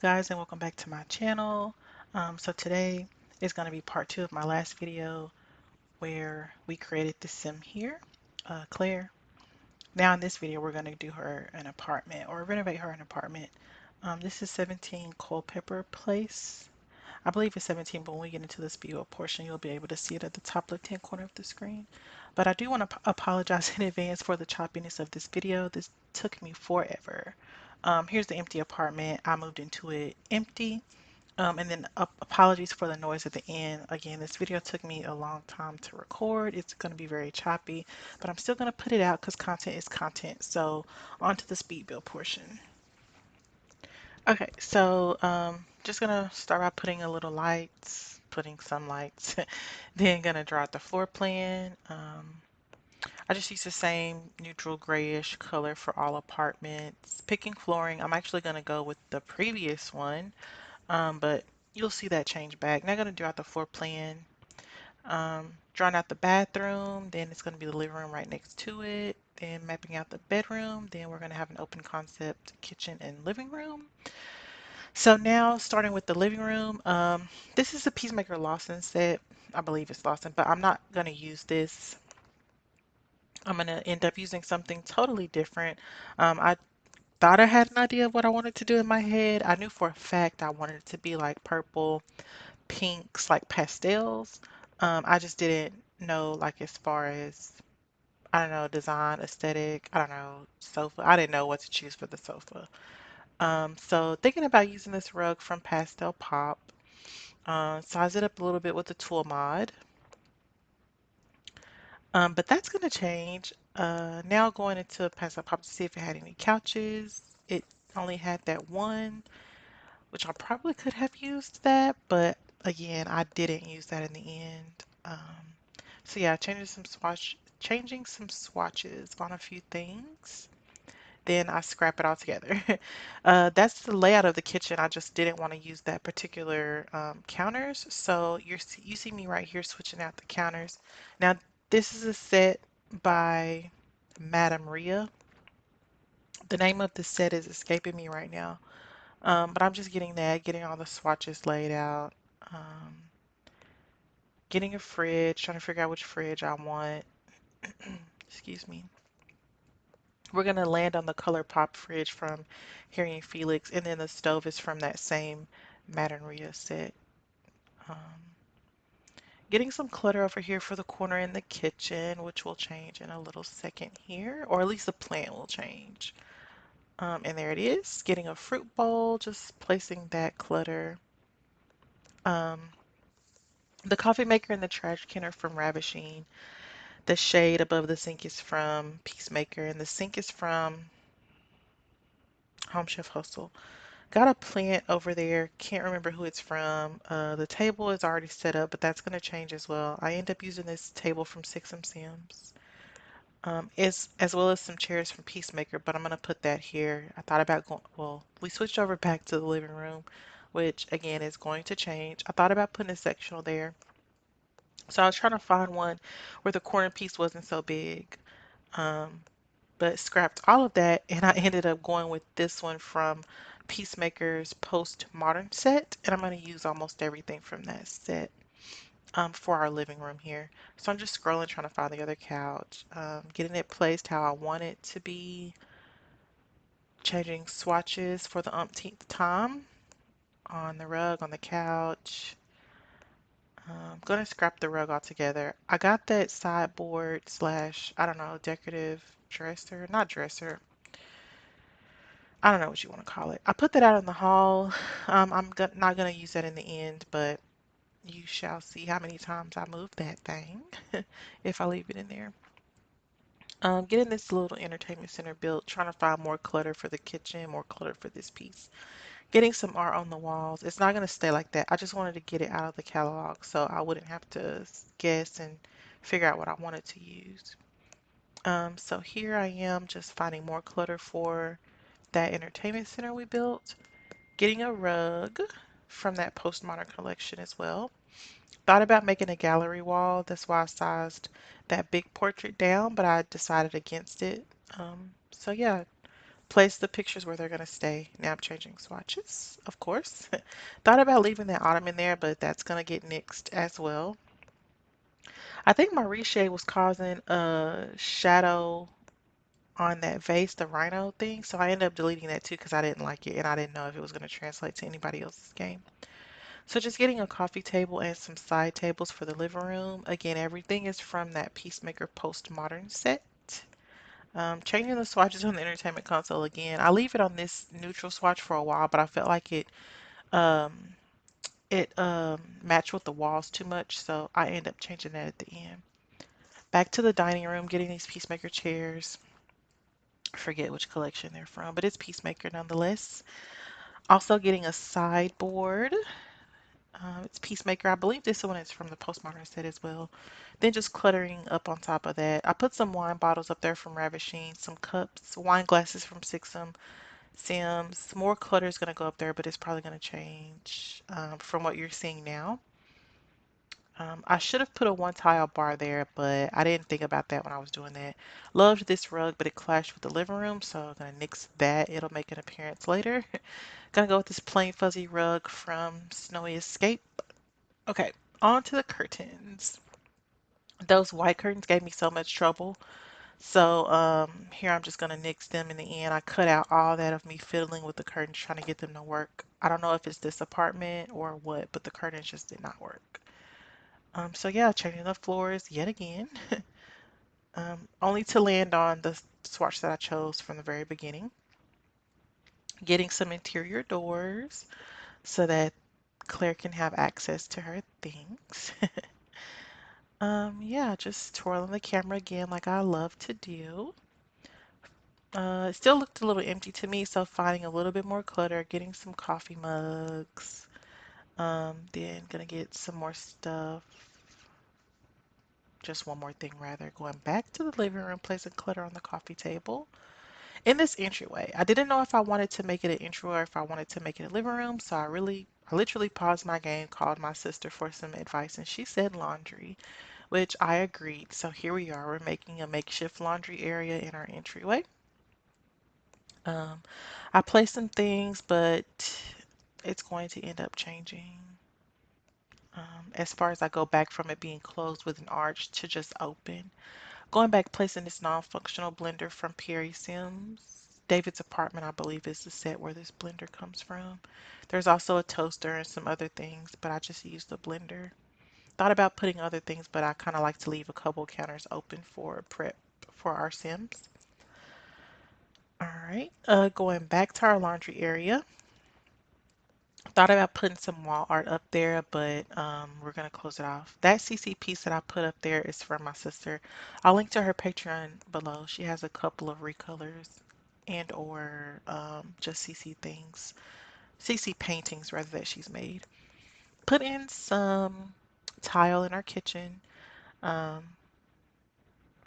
guys, and welcome back to my channel. So today is going to be part 2 of my last video where we created the sim here, Claire. Now in this video we're going to do her an apartment or renovate her an apartment. This is 17 Culpepper Place. I believe it's 17, but when we get into this view portion you'll be able to see it at the top left hand corner of the screen. But I do want to apologize in advance for the choppiness of this video. This took me forever. Here's the empty apartment. I moved into it empty. And then apologies for the noise at the end. Again, this video took me a long time to record. It's going to be very choppy, but I'm still going to put it out because content is content. So on to the speed build portion. Okay, so just gonna start by putting a little lights, putting some lights, then gonna draw out the floor plan. I just use the same neutral grayish color for all apartments. Picking flooring, I'm actually gonna go with the previous one, but you'll see that change back. Now I'm gonna draw out the floor plan. Drawing out the bathroom, then it's gonna be the living room right next to it. Then mapping out the bedroom, then we're gonna have an open concept kitchen and living room. So now starting with the living room, this is a Peacemaker Lawson set. I believe it's Lawson, but I'm not going to use this. I'm going to end up using something totally different. I thought I had an idea of what I wanted to do in my head. I knew for a fact I wanted it to be like purple, pinks, like pastels. I just didn't know like as far as, I don't know, design, aesthetic, I don't know, sofa. I didn't know what to choose for the sofa. So thinking about using this rug from Pastel Pop, size it up a little bit with the tool mod. But that's going to change. Now going into Pastel Pop to see if it had any couches. It only had that one, which I probably could have used that, but again, I didn't use that in the end. So yeah, changing some swatches on a few things. Then I scrap it all together. That's the layout of the kitchen. I just didn't want to use that particular counters. So you see me right here switching out the counters. Now this is a set by MadameRia. The name of the set is escaping me right now. But I'm just getting that, getting all the swatches laid out. Um, Getting a fridge, trying to figure out which fridge I want. Excuse me. We're going to land on the Color Pop fridge from Harrie and Felix, and then the stove is from that same MadameRia set. Um, Getting some clutter over here for the corner in the kitchen, which will change in a little second here, or at least the plan will change. And there it is. Getting a fruit bowl, just placing that clutter. Um, the coffee maker and the trash can are from Ravishing. The shade above the sink is from Peacemaker, and the sink is from Home Chef Hustle. Got a plant over there. Can't remember who it's from. The table is already set up, but that's going to change as well. I end up using this table from SixamCC. As well as some chairs from Peacemaker, but I'm going to put that here. I thought about going, well, we switched over back to the living room, which again is going to change. I thought about putting a sectional there. So I was trying to find one where the corner piece wasn't so big. Um, but scrapped all of that and I ended up going with this one from Peacemaker's Post-Modern set, and I'm going to use almost everything from that set for our living room here. So I'm just scrolling trying to find the other couch, getting it placed how I want it to be, changing swatches for the umpteenth time on the rug, on the couch. I'm going to scrap the rug altogether. I got that sideboard slash, I don't know, decorative dresser, not dresser, I don't know what you want to call it. I put that out in the hall. Not going to use that in the end, but you shall see how many times I move that thing if I leave it in there. Getting this little entertainment center built, trying to find more clutter for the kitchen, more clutter for this piece. Getting some art on the walls. It's not going to stay like that. I just wanted to get it out of the catalog so I wouldn't have to guess and figure out what I wanted to use. So here I am just finding more clutter for that entertainment center we built. Getting a rug from that postmodern collection as well. Thought about making a gallery wall. That's why I sized that big portrait down, but I decided against it. So yeah, Place the pictures where they're going to stay. Now I'm changing swatches, of course. Thought about leaving that autumn in there, but that's going to get nixed as well. I think my ReShade was causing a shadow on that vase, the rhino thing, so I ended up deleting that too because I didn't like it and I didn't know if it was going to translate to anybody else's game. So just getting a coffee table and some side tables for the living room. Again, everything is from that Peacemaker postmodern set. Changing the swatches on the entertainment console again. I leave it on this neutral swatch for a while, but I felt like um, it matched with the walls too much, so I end up changing that at the end. Back to the dining room, getting these Peacemaker chairs. I forget which collection they're from, but it's Peacemaker nonetheless. Also getting a sideboard. It's Peacemaker. I believe this one is from the postmodern set as well. Then just cluttering up on top of that. I put some wine bottles up there from Renovation, some cups, wine glasses from SixamCC. More clutter is going to go up there, but it's probably going to change from what you're seeing now. I should have put a one tile bar there, but I didn't think about that when I was doing that. Loved this rug, but it clashed with the living room, so I'm going to nix that. It'll make an appearance later. Gonna go with this plain fuzzy rug from Snowy Escape. Okay, on to the curtains. Those white curtains gave me so much trouble. So here I'm just gonna nix them in the end. I cut out all that of me fiddling with the curtains trying to get them to work. I don't know if it's this apartment or what, but the curtains just did not work. So yeah, changing the floors yet again. Only to land on the swatch that I chose from the very beginning. Getting some interior doors so that Claire can have access to her things. Yeah, just twirling the camera again like I love to do. It still looked a little empty to me, so finding a little bit more clutter, getting some coffee mugs, then gonna get some more stuff. Just one more thing rather, going back to the living room, placing clutter on the coffee table. In this entryway, I didn't know if I wanted to make it an entryway or if I wanted to make it a living room, so I literally paused my game, called my sister for some advice, and she said laundry, which I agreed. So here we are, we're making a makeshift laundry area in our entryway. Um, I placed some things, but it's going to end up changing. As far as I go back from it being closed with an arch to just open. Going back, placing this non-functional blender from Pierisim. David's apartment, I believe, is the set where this blender comes from. There's also a toaster and some other things, but I just used the blender. Thought about putting other things, but I kind of like to leave a couple counters open for prep for our Sims. All right, going back to our laundry area. Thought about putting some wall art up there, but we're gonna close it off. That CC piece that I put up there is from my sister. I'll link to her Patreon below. She has a couple of recolors and or just CC things, CC paintings rather that she's made. Put in some tile in our kitchen. Um,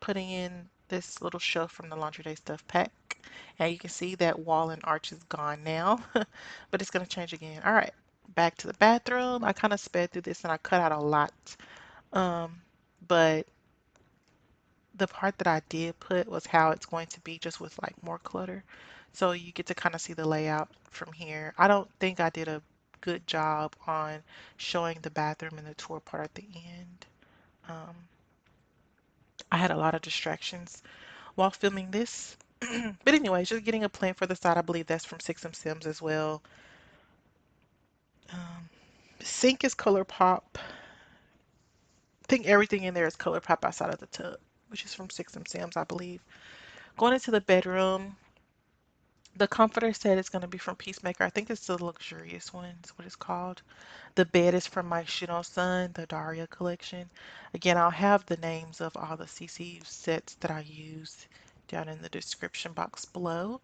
Putting in this little shelf from the Laundry Day Stuff pack. And you can see that wall and arch is gone now, but it's going to change again. All right, back to the bathroom. I kind of sped through this and I cut out a lot. But the part that I did put was how it's going to be just with like more clutter. So you get to kind of see the layout from here. I don't think I did a good job on showing the bathroom and the tour part at the end. Um, I had a lot of distractions while filming this. But anyways, just getting a plan for the side. I believe that's from SixamCC as well. Um, Sink is ColourPop. I think everything in there is ColourPop outside of the tub, which is from SixamCC, I believe. Going into the bedroom, the comforter set is going to be from Peacemaker. I think it's the luxurious one, is what it's called. The bed is from Myshunosun, the Daria collection. Again, I'll have the names of all the CC sets that I use down in the description box below.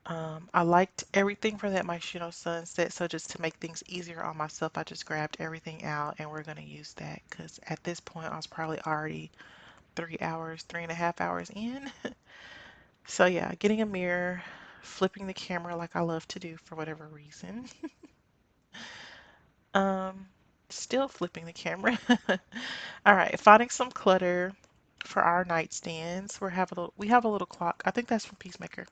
I liked everything from that Myshunosun set, so just to make things easier on myself, I just grabbed everything out and we're going to use that because at this point I was probably already 3 hours, 3.5 hours in. So yeah, getting a mirror, flipping the camera like I love to do for whatever reason. Um, Still flipping the camera. All right, finding some clutter for our nightstands. We have a little clock. I think that's from Peacemaker.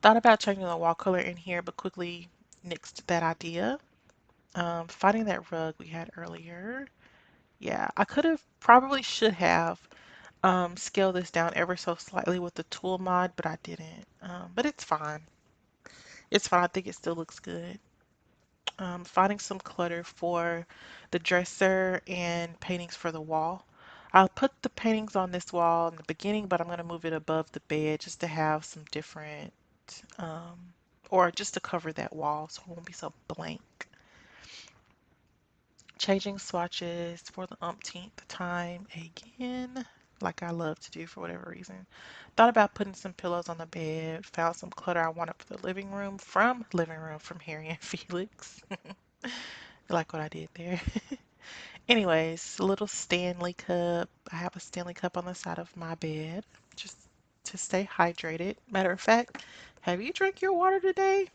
Thought about changing the wall color in here, but quickly nixed that idea. Finding that rug we had earlier. Yeah, I could have, probably should have scaled this down ever so slightly with the tool mod, but I didn't. But it's fine. It's fine. I think it still looks good. Finding some clutter for the dresser and paintings for the wall. I'll put the paintings on this wall in the beginning, but I'm going to move it above the bed just to have some different, um, or just to cover that wall so it won't be so blank. Changing swatches for the umpteenth time again, like I love to do for whatever reason. Thought about putting some pillows on the bed. Found some clutter I wanted for the living room from Harrie and Felix. You like what I did there? Anyways, a little Stanley cup. I have a Stanley cup on the side of my bed just to stay hydrated. Matter of fact, have you drank your water today?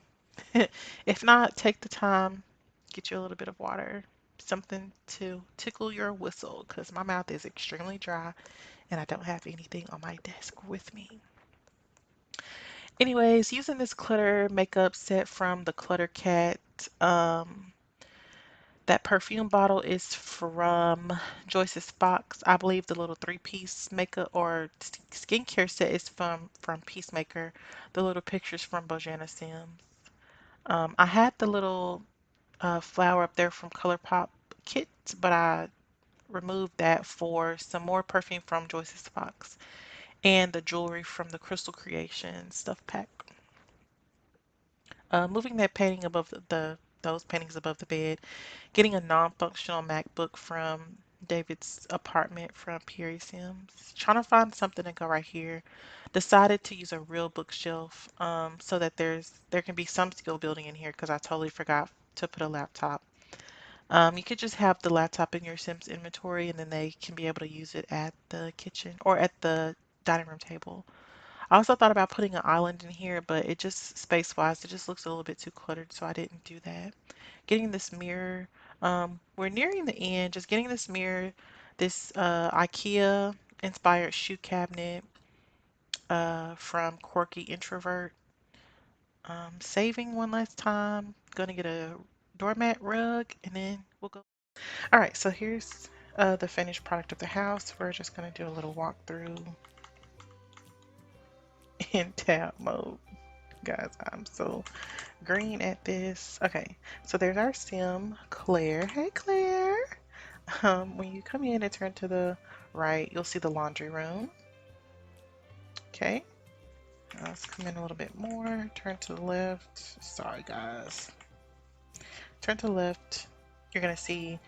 If not, take the time, get you a little bit of water, something to tickle your whistle, because my mouth is extremely dry and I don't have anything on my desk with me. Anyways, using this Clutter makeup set from the Clutter Cat. That perfume bottle is from Joyce's Box. I believe the little three-piece makeup or skincare set is from Peacemaker. The little pictures from BojanaSims. I had the little flower up there from ColourPop kit, but I removed that for some more perfume from Joyce's Box and the jewelry from the Crystal Creation stuff pack. Moving that painting above those paintings above the bed, getting a non-functional MacBook from David's apartment from Pierisim. Trying to find something to go right here. Decided to use a real bookshelf so that there can be some skill building in here because I totally forgot to put a laptop. You could just have the laptop in your Sims inventory and then they can be able to use it at the kitchen or at the dining room table. I also thought about putting an island in here, but it just space-wise, it just looks a little bit too cluttered, so I didn't do that. Getting this mirror, we're nearing the end. Just getting this mirror, this IKEA inspired shoe cabinet from Quirky Introvert. Saving one last time. Gonna get a doormat rug, and then we'll go. All right, so here's the finished product of the house. We're just gonna do a little walkthrough in tab mode. Guys, I'm so green at this. Okay, so there's our sim, Claire. Hey, Claire. When you come in and turn to the right, you'll see the laundry room. Okay, let's come in a little bit more. Turn to the left. Sorry, guys. Turn to the left. You're gonna see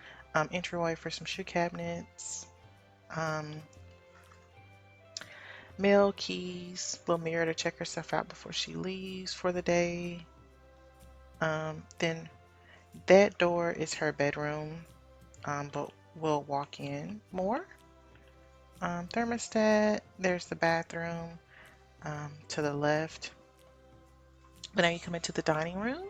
entryway for some shoe cabinets. Mail, keys, little mirror to check herself out before she leaves for the day. Then that door is her bedroom, but we'll walk in more. Thermostat, there's the bathroom to the left. But now you come into the dining room.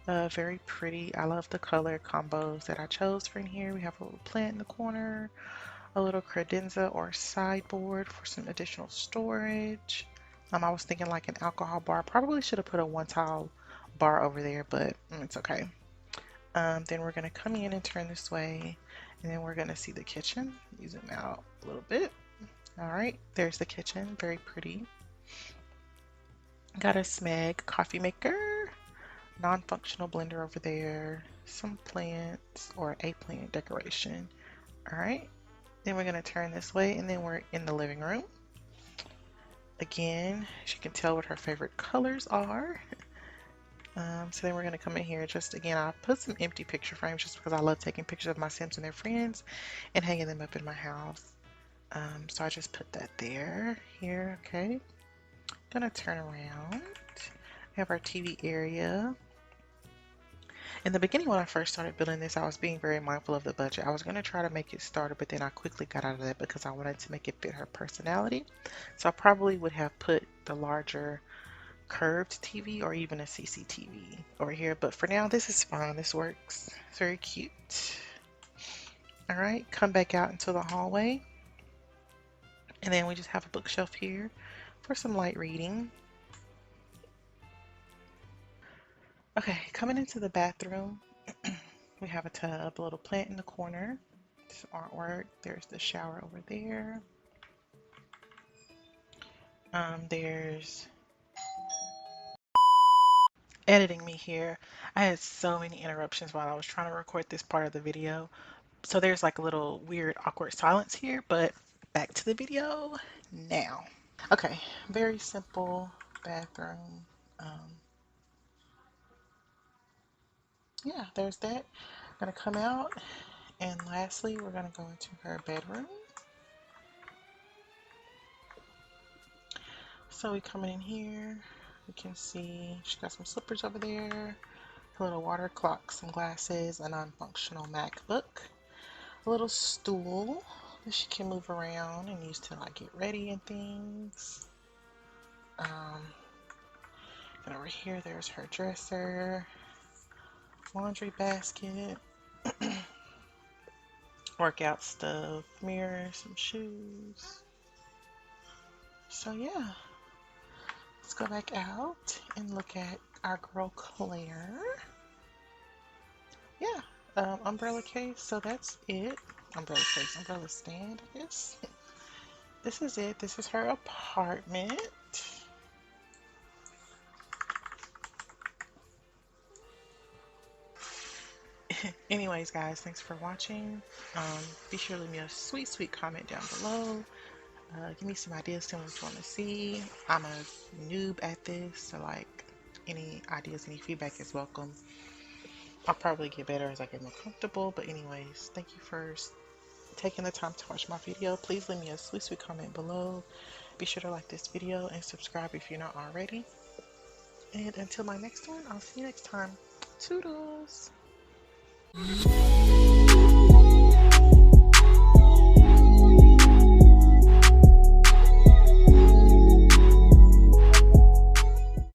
Very pretty. I love the color combos that I chose for in here. We have a little plant in the corner, a little credenza or sideboard for some additional storage. I was thinking like an alcohol bar. Probably should have put a one tile bar over there, but it's okay. Then we're going to come in and turn this way, and then we're going to see the kitchen. You zoom out a little bit. All right, there's the kitchen. Very pretty. Got a SMEG coffee maker, non-functional blender over there, some plants or a plant decoration. All right, then we're going to turn this way, and then we're in the living room. Again, she can tell what her favorite colors are. So then we're going to come in here. Just again, I put some empty picture frames just because I love taking pictures of my Sims and their friends and hanging them up in my house. So I just put that there, here, okay. Gonna turn around. We have our TV area. In the beginning, when I first started building this, I was being very mindful of the budget. I was going to try to make it starter, but then I quickly got out of that because I wanted to make it fit her personality. So I probably would have put the larger curved TV or even a CCTV over here, but for now this is fine. This works. It's very cute. All right, come back out into the hallway, and then we just have a bookshelf here for some light reading. Okay, coming into the bathroom, we have a tub, a little plant in the corner, some artwork. There's the shower over there. There's editing me here. I had so many interruptions while I was trying to record this part of the video. So there's like a little weird awkward silence here, but back to the video now. Okay, very simple bathroom. Um, yeah, there's that. Gonna come out, and lastly, we're gonna go into her bedroom. So we coming in here, you can see she got some slippers over there, a little water clock, some glasses, a non-functional MacBook, a little stool that she can move around and use to like get ready and things. And over here, there's her dresser, laundry basket, workout stuff, mirror, some shoes. So yeah, let's go back out and look at our girl Claire. Yeah, umbrella case, so that's it. Umbrella case, umbrella stand, I guess. This is it. This is her apartment. Anyways, guys, thanks for watching. Be sure to leave me a sweet, sweet comment down below. Give me some ideas, tell me what you want to see. I'm a noob at this, so like any ideas, any feedback is welcome. I'll probably get better as I get more comfortable, but anyways, thank you for taking the time to watch my video. Please leave me a sweet, sweet comment below. Be sure to like this video and subscribe if you're not already. And until my next one, I'll see you next time. Toodles!